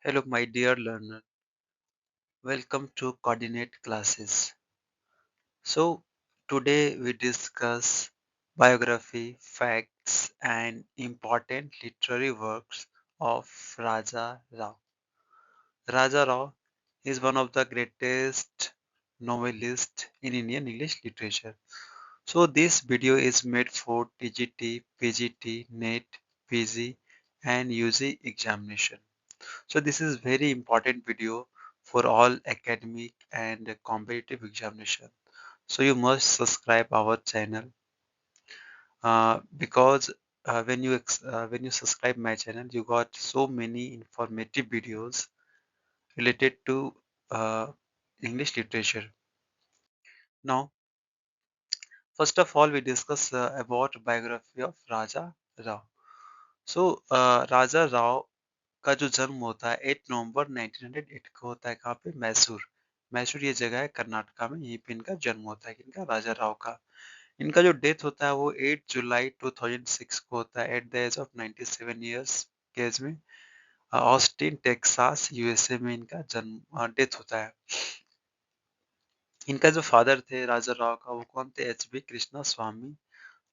Hello, my dear learner. Welcome to Coordinate Classes. So, today we discuss biography, facts, and important literary works of Raja Rao. Raja Rao is one of the greatest novelists in Indian English literature. So, this video is made for TGT, PGT, NET, PG, and UG examination. So this is very important video for all academic and competitive examination. So you must subscribe our channel because when you subscribe my channel, you got so many informative videos related to uh, English literature. Now, first of all, we discuss about biography of Raja Rao. So Raja Rao का जो जन्म होता है 8 नवंबर 1908 को होता है कहाँ पे मैसूर। मैसूर ये जगह है कर्नाटका में, यहीं पे इनका जन्म होता है किनका राजा राव का। इनका जो डेथ होता है वो 8 जुलाई 2006 को होता है at the age of 97 years के एज में। ऑस्टिन टेक्सास यूएसए में इनका जन्म डेथ होता है। इनका जो फादर थे राजा राव का वो कौन थे एच बी कृष्णा स्वामी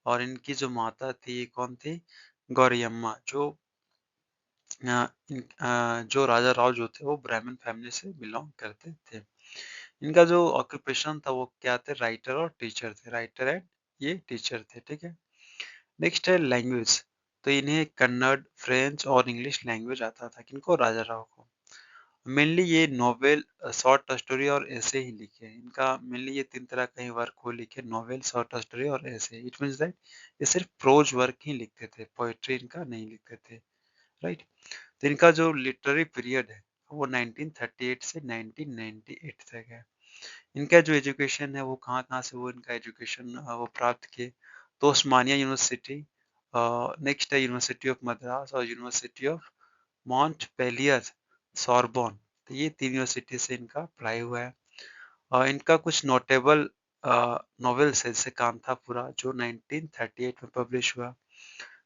और इनकी जो माता थी कौन थी गौरियम्मा जो राजा राव जो थे वो ब्राह्मण फैमिली से बिलोंग करते थे। इनका जो ऑक्यूपेशन था वो क्या थे राइटर और टीचर थे राइटर एंड ये टीचर थे ठीक है। नेक्स्ट है लैंग्वेज। तो इन्हें कन्नड़ फ्रेंच और इंग्लिश लैंग्वेज आता था किनको राजा राव को। मेनली ये नोवेल शॉर्ट स्टोरी और ऐसे ही लिखे हैं। इनका मेनली ये तीन तरह का ही वर्क वो लिखे नोवेल शॉर्ट स्टोरी और ऐसे। इट मीन्स दैट ये सिर्फ प्रोज वर्क ही लिखते थे पोएट्री इनका नहीं लिखते थे राइट। तो इनका जो लिटरेरी पीरियड है वो 1938 से 1998 तक है। इनका जो एजुकेशन है वो कहाँ कहाँ से वो इनका एजुकेशन वो प्राप्त किए तो उस्मानिया यूनिवर्सिटी, नेक्स्ट है यूनिवर्सिटी ऑफ मद्रास और यूनिवर्सिटी ऑफ माउंट पेलियर सॉर्बोन। तो ये तीन यूनिवर्सिटी से इनका पढ़ाई हुआ है। और इनका कुछ नोटेबल नॉवेल्स है जैसे कांथापुरा जो 1938 में पब्लिश हुआ।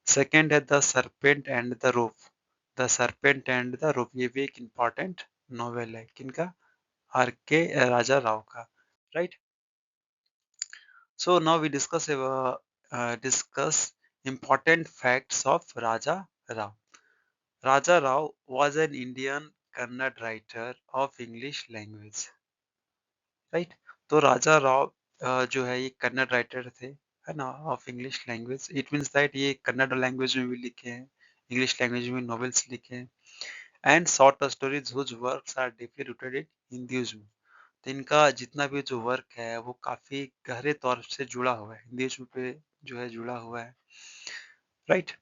सेकंड है the serpent and the rope. The serpent and the रोप ये भी एक इम्पॉर्टेंट नॉवेल है किनका आर के राजा राव का right. So now we discuss important facts of Raja Rao. Raja Rao was an Indian Kannada writer of English language. Right. तो राजा राव जो है ये कन्नड़ राइटर थे है ना of English language. It means that ये कन्नड़ लैंग्वेज में भी लिखे हैं इंग्लिश लैंग्वेज में नॉवेल्स लिखे हैं and short stories whose works are deeply rooted in Hinduism. तो इनका जितना भी जो वर्क है वो काफी गहरे तौर से जुड़ा हुआ है हिंदुइज्म पे जो है जुड़ा हुआ है right.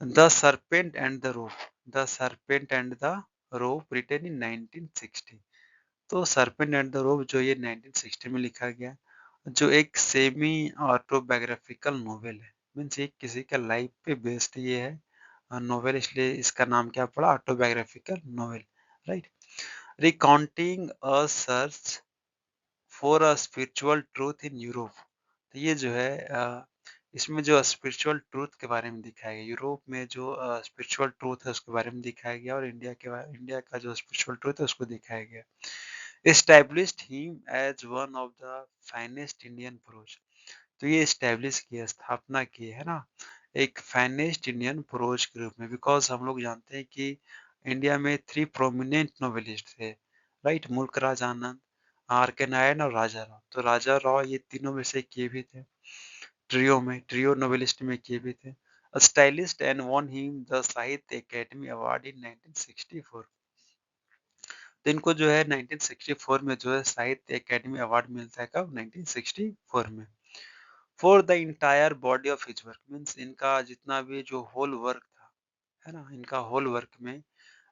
The serpent and the rope. The serpent and the rope written in 1960। तो सरपेंट एंड द रोप जो ये 1960 में लिखा गया जो एक सेमी ऑटोबायोग्राफिकल नोवेल है। मीन्स ये किसी का लाइफ पे बेस्ड ये है नोवेल इसलिए इसका नाम क्या पड़ा autobiographical novel right. Recounting a search for a spiritual truth in Europe. तो ये जो है इसमें जो स्पिरिचुअल ट्रूथ के बारे में दिखाया गया यूरोप में जो स्पिरिचुअल ट्रूथ है उसके बारे में दिखाया गया और इंडिया का जो स्पिरिचुअल ट्रूथ है उसको दिखाया गया। established him as one of the finest Indian prose। तो ये एस्टेब्लिश किया स्थापना की है ना एक फाइनेस्ट इंडियन प्रोज के रूप में बिकॉज हम लोग जानते हैं कि इंडिया में थ्री प्रोमिनेंट नोवेलिस्ट थे राइट मुल्क राज आनंद आर के नारायण और राजा राव। तो राजा राव ये तीनों में से किए भी थे ट्रियो नोवेलिस्ट में किए भी थे। Stylist and won him the साहित्य अकेडमी अवार्ड इन 1964। तो इनको जो है 1964 में जो है साहित्य अकेडमी अवार्ड मिलता है कब 1964 में for the entire body of his work. Means इनका जितना भी जो होल वर्क था है ना इनका होल वर्क में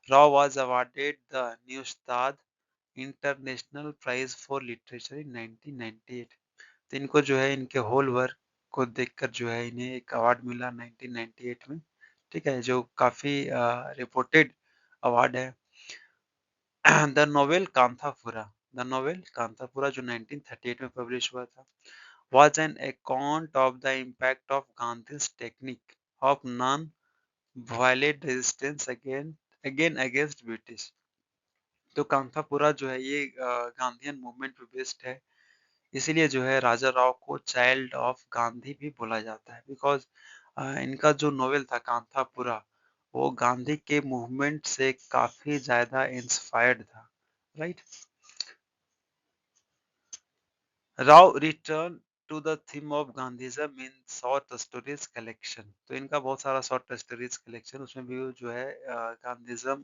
Rao was awarded the Neustadt international prize for literature in 1998। तो इनको जो है इनके होल वर्क को देखकर जो है इन्हें एक अवार्ड मिला 1998 में ठीक है जो काफी रिपोर्टेड अवार्ड है। The novel Kanthapura. The novel Kanthapura जो 1938 में पब्लिश हुआ था was an account of the impact of Gandhi's technique of non-violent resistance again against British। तो कांथापुरा जो है ये गांधीयन मूवमेंट पे बेस्ड है। इसीलिए जो है राजा राव को चाइल्ड ऑफ गांधी भी बोला जाता है बिकॉज़ इनका जो नॉवेल था कांथापुरा, वो गांधी के मूवमेंट से काफ़ी ज़्यादा इंस्पायर्ड था, right? Rao return to the theme of Gandhism in short stories collection. तो इनका बहुत सारा शॉर्ट स्टोरीज कलेक्शन उसमें भी जो है गांधीज़्म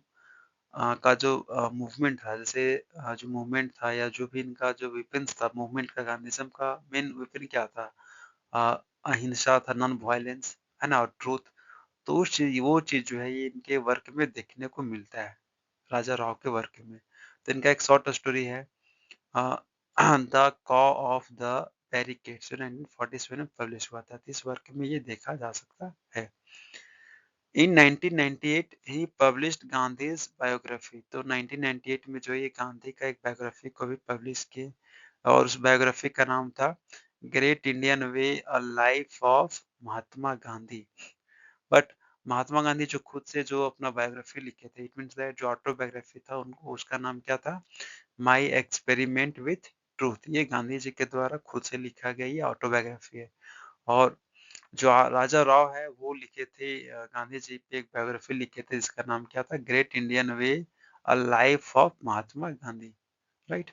का जो मूवमेंट था जैसे जो मूवमेंट था या जो भी इनका जो वेपन्स था मूवमेंट का गांधीज़्म का मेन वेपन क्या था? अहिंसा था, नॉन वायलेंस, है ना? और ट्रुथ। तो वो चीज़ जो है ये इनके वर्क में देखने को मिलता है, राजा राव के वर्क में। तो इनका एक शॉर्ट स्टोरी है अ, the cow of the barricades जो 1947 में पब्लिश हुआ था। तो इस वर्क में ये देखा जा सकता है। इन 1998 ही पब्लिश्ड गांधीज़ बायोग्राफी। तो 1998 में जो ये गांधी का एक बायोग्राफी को भी पब्लिश किए और उस बायोग्राफी का नाम था great Indian way a life of Mahatma Gandhi. But Mahatma Gandhi जो खुद से जो अपना बायोग्राफी लिखे थे, इट मीन्स दैट जो ऑटोबायोग्राफी था उनको उसका नाम क्या था? My experiment with truth. ये गांधी जी के द्वारा खुद से लिखा गया ये ऑटोबायोग्राफी है। और जो राजा राव है वो लिखे थे गांधी जी पे एक बायोग्राफी लिखे थे जिसका नाम क्या था? Great Indian way a life of Mahatma Gandhi, right?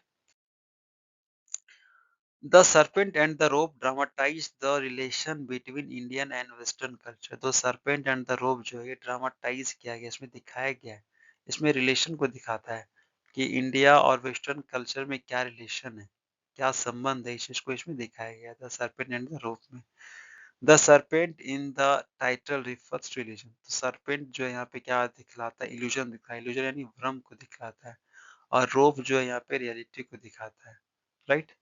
The serpent and the rope dramatise the relation between Indian and western culture. तो सर्पेंट एंड द रोप जो है ड्रामाटाइज किया गया, इसमें दिखाया गया है। इसमें रिलेशन को दिखाता है कि इंडिया और वेस्टर्न कल्चर में क्या रिलेशन है, क्या संबंध है, इस चीज को इसमें दिखाया गया the serpent and the rope में। The serpent in the title refers to illusion. तो सर्पेंट जो है यहाँ पे क्या दिखलाता है? इल्यूजन दिखता है। इल्यूजन यानी भ्रम को दिखलाता है। और रोप जो है यहाँ पे रियलिटी को दिखाता है, राइट?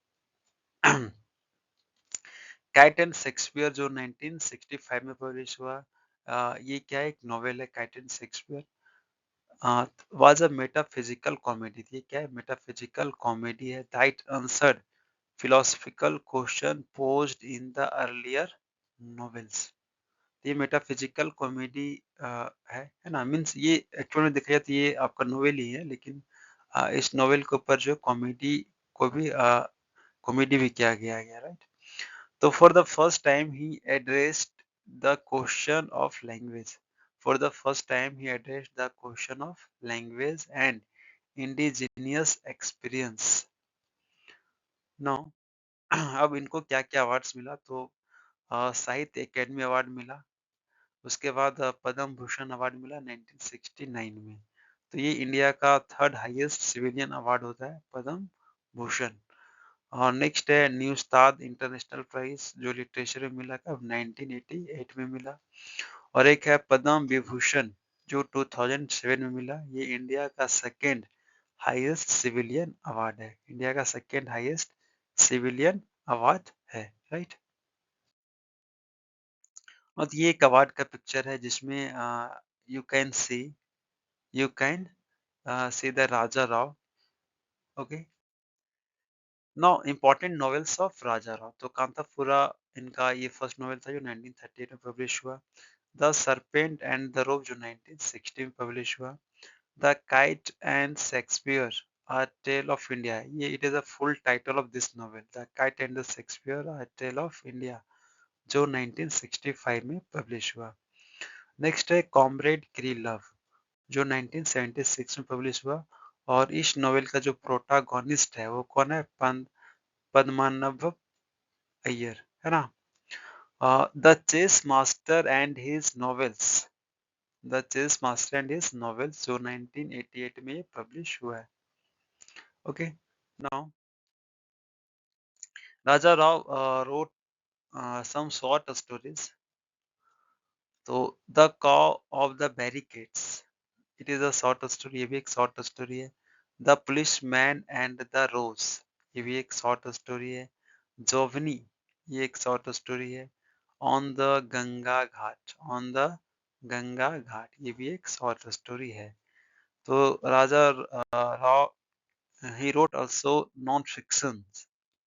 कैट एंड शेक्सपियर जो 1965 में पब्लिश हुआ, ये क्या है? एक नॉवेल है cat and Shakespeare. Was a metaphysical comedy. ये क्या है? मेटाफिजिकल कॉमेडी है that answered philosophical question posed in the earlier novels। ये मेटाफिजिकल कॉमेडी है ना? मीन्स ये एक्चुअल में देखा जाए तो ये आपका नोवेल ही है, लेकिन इस नोवेल के ऊपर जो कॉमेडी को भी कॉमेडी भी किया गया है, राइट? तो फॉर द फर्स्ट टाइम ही addressed the question of language. For the first time ही addressed the question of language and indigenous experience. No अब इनको क्या-क्या अवार्ड्स मिला? तो साहित्य अकेडमी अवार्ड मिला, उसके बाद पद्म भूषण अवार्ड मिला 1969 में। तो ये इंडिया का थर्ड हाईएस्ट सिविलियन अवार्ड होता है पद्म भूषण। और नेक्स्ट है न्यूस्ताद इंटरनेशनल प्राइज जो लिटरेचर में मिला कब? 1988 में मिला। और एक है पद्म विभूषण जो 2007 में मिला। ये इंडिया का सेकेंड हाईएस्ट सिविलियन अवार्ड है। इंडिया का सेकेंड हाईएस्ट सिविलियन अवार्ड है, राइट? और ये एक अवार्ड का पिक्चर है जिसमें you can see you can see the Raja Rao. Okay, now important novels of Raja Rao. तो कांतापुरा इनका ये फर्स्ट नॉवेल था जो 1938 में पब्लिश हुआ। The serpent and the rope जो 1960 में पब्लिश हुआ। The kite and Shakespeare A Tale of India। ये it is a full title of this novel, the kite and the Shakespeare A Tale of India, जो 1965 में publish हुआ। Next है comrade क्री love जो 1976 में पब्लिश हुआ। और इस नॉवेल का जो प्रोटागोनिस्ट है वो कौन है? पद्मनाभ अय्यर, है ना? The chess master and his novels. The chess master and his novels जो 1988 में पब्लिश हुआ है। Okay, now Raja Rao wrote some short stories। तो the cow of the barricades, it is a short story, ये भी एक शॉर्ट स्टोरी है। The policeman and the rose, ये भी एक शॉर्ट स्टोरी है। जोवनी, ये एक शॉर्ट स्टोरी है। On the Ganga ghat, on the Ganga ghat, ये भी एक शॉर्ट स्टोरी है। तो Raja Rao he wrote also non-fiction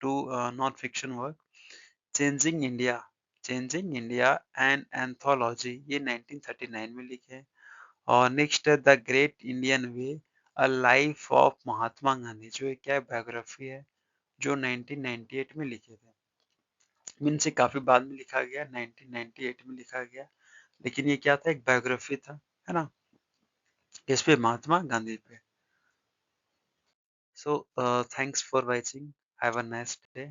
to non-fiction work changing India, changing India an anthology, ये 1939 में लिखे हैं। और नेक्स्ट है the great Indian way a life of Mahatma Gandhi, जो एक क्या बायोग्राफी है, जो 1998 में लिखे थे। मीन्स ये काफी बाद में लिखा गया, 1998 में लिखा गया, लेकिन ये क्या था, एक बायोग्राफी था, है ना, किस पे, महात्मा गांधी पे। So thanks for watching, have a nice day.